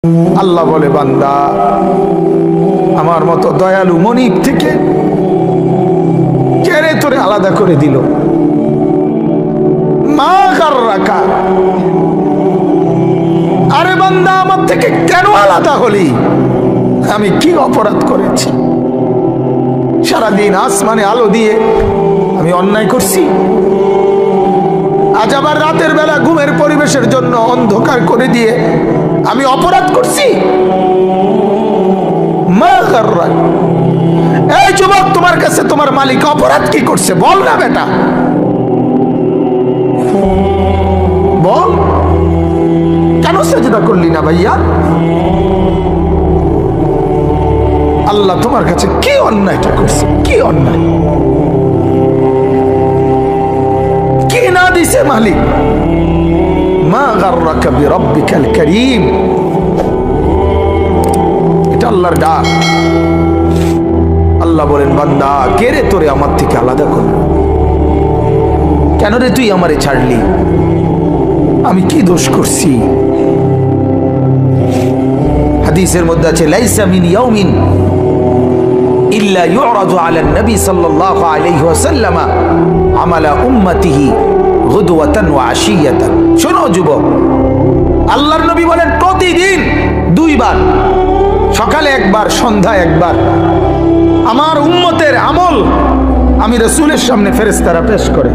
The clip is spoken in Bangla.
আল্লাহ বলে, বান্দা আমার মতো দয়ালু মনিব থেকে কেড়ে তোরে আলাদা করে দিল। মা গাররাকা, আরে বান্দা আমার থেকে কেন আলাদা হলি? আমি কি অপরাধ করেছি? সারাদিন আসমানে আলো দিয়ে আমি অন্যায় করছি? আজ আবার রাতের বেলা ঘুমের পরিবেশের জন্য অন্ধকার করে দিয়ে আমি অপরাধ করছি? মা গাররাক, এই যুবক, তোমার কাছে তোমার মালিক অপরাধ কি করছে বল না বেটা, বল। কেন সেজদা করলি না ভাইয়া? আল্লাহ তোমার কাছে কি অন্যায়টা করছে? কি অন্যায়, কি না দিছে মালিক? মা গাররাকা বিরাব্বিকাল কারীম, এটা আল্লাহর ডাক। আল্লাহ বলেন, বান্দা কে রে তোরে আমার থেকে আলাদা করল? কেন রে তুই আমারে ছাড়লি? আমি কি দোষ করছি? হাদিসের মধ্যে আছে, লাইসা মিন ইয়াউমিন ইল্লা ইউরাদু আলা নবী সাল্লাল্লাহু আলাইহি ওয়াসাল্লাম আমালা উম্মতিহি গুদওয়াতান ওয়া আশিয়াতান। শোনো যুবক, আল্লাহর নবী বলেন প্রতিদিন দুইবার, সকালে একবার, সন্ধ্যায় একবার, আমার উম্মতের আমল আমি রাসূলের সামনে ফেরেশতারা পেশ করে।